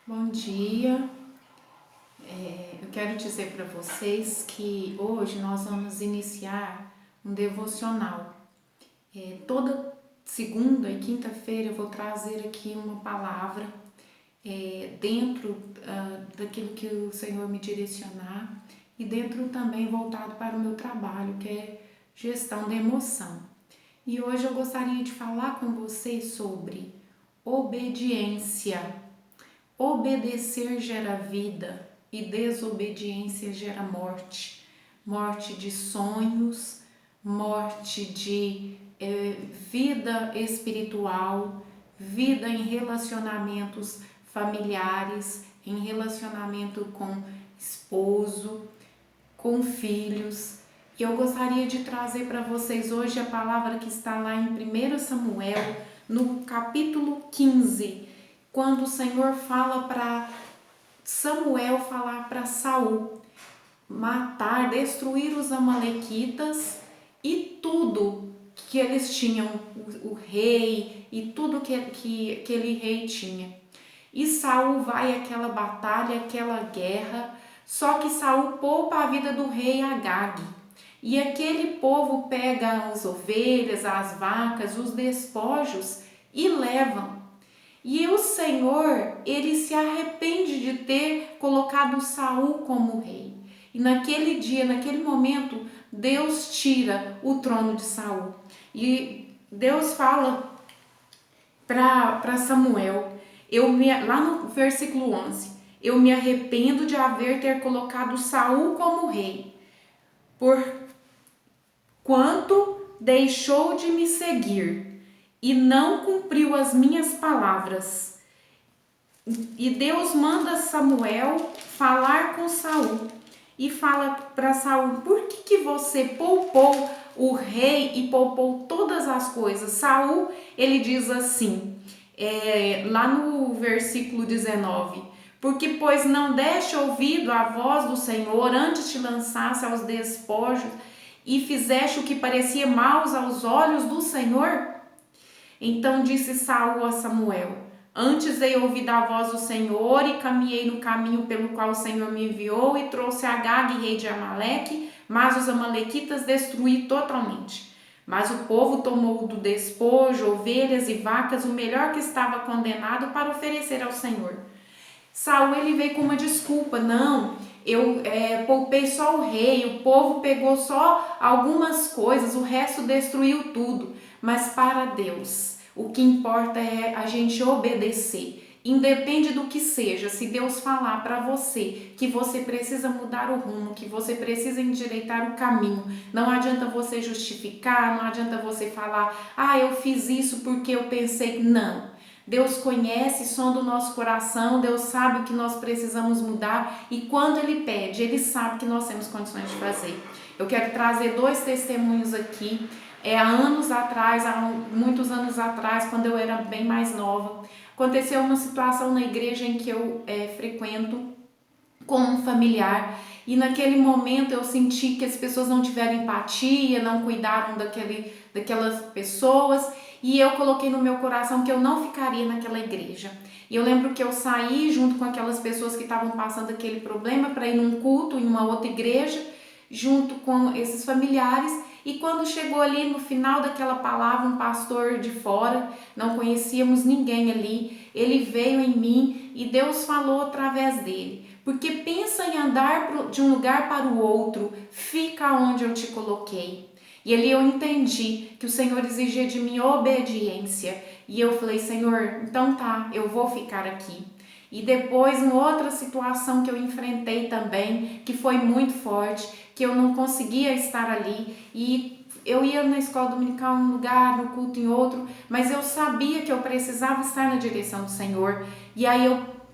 Bom dia. Eu quero dizer para vocês que hoje nós vamos iniciar um devocional. Toda segunda e quinta-feira eu vou trazer aqui uma palavra dentro daquilo que o Senhor me direcionar e dentro também voltado para o meu trabalho, que é gestão da emoção. E hoje eu gostaria de falar com vocês sobre obediência. Obedecer gera vida e desobediência gera morte. Morte de sonhos, morte de vida espiritual, vida em relacionamentos familiares, em relacionamento com esposo, com filhos. E eu gostaria de trazer para vocês hoje a palavra que está lá em 1 Samuel, no capítulo 15, quando o Senhor fala para Samuel falar para Saul matar, destruir os amalequitas e tudo que eles tinham, o rei e tudo que aquele rei tinha. E Saul vai àquela batalha, àquela guerra, só que Saul poupa a vida do rei Agag. E aquele povo pega as ovelhas, as vacas, os despojos e levam. E o Senhor, ele se arrepende de ter colocado Saul como rei. E naquele dia, naquele momento, Deus tira o trono de Saul. E Deus fala para Samuel, lá no versículo 11, eu me arrependo de haver ter colocado Saul como rei, por quanto deixou de me seguir e não cumpriu as minhas palavras. E Deus manda Samuel falar com Saul e fala para Saul: por que você poupou o rei e poupou todas as coisas? Saul, ele diz assim, lá no versículo 19: porque pois não deste ouvido à voz do Senhor antes te lançasse aos despojos e fizeste o que parecia maus aos olhos do Senhor? Então disse Saul a Samuel: antes dei ouvido à voz do Senhor e caminhei no caminho pelo qual o Senhor me enviou e trouxe Agag, rei de Amaleque, mas os amalequitas destruí totalmente. Mas o povo tomou do despojo, ovelhas e vacas, o melhor que estava condenado, para oferecer ao Senhor. Saul, ele veio com uma desculpa: não, eu poupei só o rei, o povo pegou só algumas coisas, o resto destruiu tudo. Mas para Deus, o que importa é a gente obedecer. Independe do que seja, se Deus falar para você que você precisa mudar o rumo, que você precisa endireitar o caminho, não adianta você justificar, não adianta você falar: ah, eu fiz isso porque eu pensei. Não. Deus conhece, sonda o nosso coração, Deus sabe o que nós precisamos mudar e quando Ele pede, Ele sabe que nós temos condições de fazer. Eu quero trazer 2 testemunhos aqui. Há anos atrás, há muitos anos atrás, quando eu era bem mais nova, aconteceu uma situação na igreja em que eu frequento com um familiar e naquele momento eu senti que as pessoas não tiveram empatia, não cuidaram daquelas pessoas e eu coloquei no meu coração que eu não ficaria naquela igreja. E eu lembro que eu saí junto com aquelas pessoas que estavam passando aquele problema para ir num culto em uma outra igreja, junto com esses familiares. E quando chegou ali no final daquela palavra, um pastor de fora, não conhecíamos ninguém ali, ele veio em mim e Deus falou através dele: porque pensa em andar de um lugar para o outro, fica onde eu te coloquei. E ali eu entendi que o Senhor exigia de mim obediência. E eu falei: Senhor, então tá, eu vou ficar aqui. E depois, em outra situação que eu enfrentei também, que foi muito forte, que eu não conseguia estar ali e eu ia na escola dominical em um lugar, no culto em outro, mas eu sabia que eu precisava estar na direção do Senhor. E aí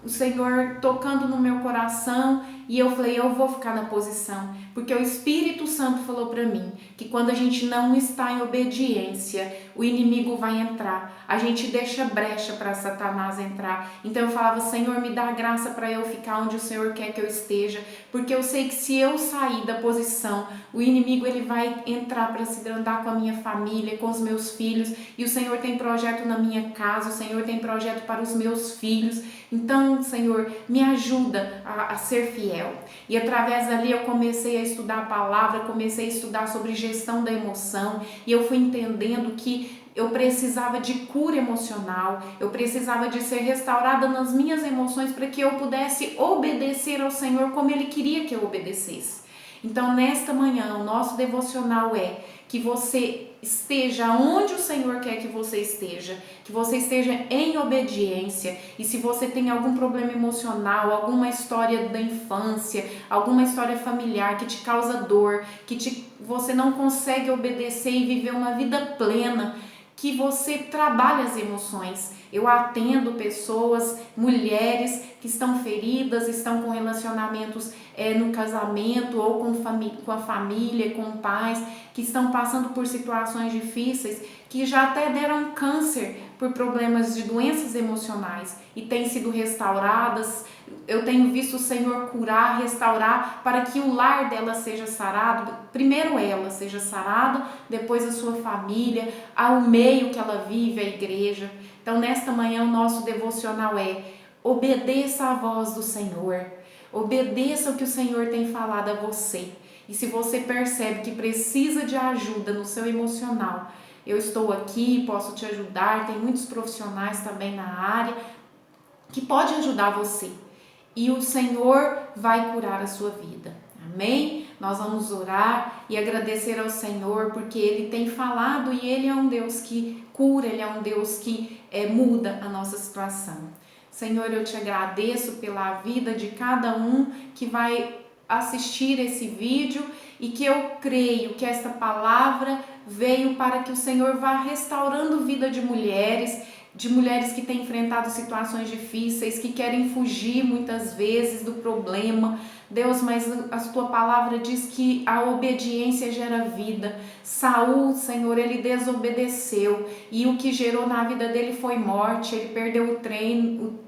o Senhor tocando no meu coração e eu falei: eu vou ficar na posição, porque o Espírito Santo falou para mim que quando a gente não está em obediência, o inimigo vai entrar. A gente deixa brecha para Satanás entrar. Então eu falava, Senhor, me dá graça para eu ficar onde o Senhor quer que eu esteja, porque eu sei que se eu sair da posição, o inimigo ele vai entrar para se agrandar com a minha família, com os meus filhos, e o Senhor tem projeto na minha casa, o Senhor tem projeto para os meus filhos. Então, Senhor, me ajuda a ser fiel. E através dali eu comecei a estudar a palavra, comecei a estudar sobre gestão da emoção, e eu fui entendendo que eu precisava de cura emocional, eu precisava de ser restaurada nas minhas emoções para que eu pudesse obedecer ao Senhor como Ele queria que eu obedecesse. Então, nesta manhã, o nosso devocional é que você esteja onde o Senhor quer que você esteja em obediência. E se você tem algum problema emocional, alguma história da infância, alguma história familiar que te causa dor, você não consegue obedecer e viver uma vida plena, que você trabalhe as emoções. Eu atendo pessoas, mulheres que estão feridas, estão com relacionamentos no casamento ou com a família, com pais, que estão passando por situações difíceis, que já até deram câncer por problemas de doenças emocionais e têm sido restauradas. Eu tenho visto o Senhor curar, restaurar, para que o lar dela seja sarado. Primeiro ela seja sarada, depois a sua família, ao meio que ela vive, a igreja. Então, nesta manhã, o nosso devocional é: obedeça à voz do Senhor. Obedeça o que o Senhor tem falado a você. E se você percebe que precisa de ajuda no seu emocional, eu estou aqui, posso te ajudar. Tem muitos profissionais também na área que podem ajudar você. E o Senhor vai curar a sua vida. Amém? Nós vamos orar e agradecer ao Senhor, porque Ele tem falado e Ele é um Deus que cura, Ele é um Deus que muda a nossa situação. Senhor, eu te agradeço pela vida de cada um que vai assistir esse vídeo e que eu creio que esta palavra veio para que o Senhor vá restaurando a vida de mulheres que têm enfrentado situações difíceis, que querem fugir muitas vezes do problema. Deus, mas a tua palavra diz que a obediência gera vida. Saul, Senhor, ele desobedeceu e o que gerou na vida dele foi morte. Ele perdeu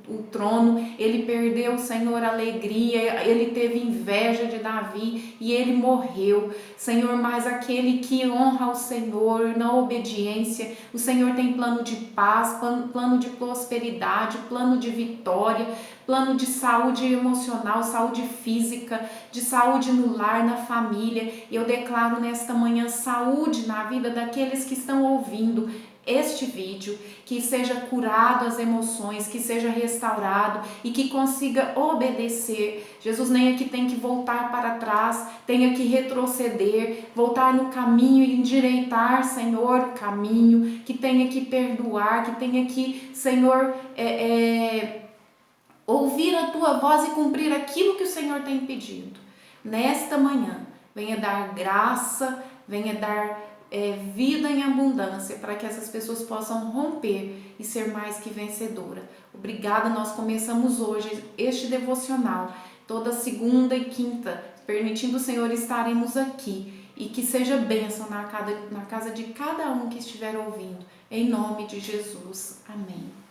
o trono, ele perdeu, Senhor, a alegria, ele teve inveja de Davi e ele morreu. Senhor, mas aquele que honra o Senhor na obediência, o Senhor tem plano de paz, plano de prosperidade, plano de vitória, plano de saúde emocional, saúde física, de saúde no lar, na família. E eu declaro nesta manhã saúde na vida daqueles que estão ouvindo este vídeo, que seja curado as emoções, que seja restaurado e que consiga obedecer. Jesus, nem aqui tem que voltar para trás, tenha que retroceder, voltar no caminho e endireitar, Senhor, o caminho, que tenha que perdoar, que tenha que, Senhor, ouvir a tua voz e cumprir aquilo que o Senhor tem pedido. Nesta manhã, venha dar graça, venha dar vida em abundância, para que essas pessoas possam romper e ser mais que vencedora. Obrigada, nós começamos hoje este devocional, toda segunda e quinta, permitindo o Senhor estaremos aqui, e que seja bênção na casa de cada um que estiver ouvindo, em nome de Jesus, amém.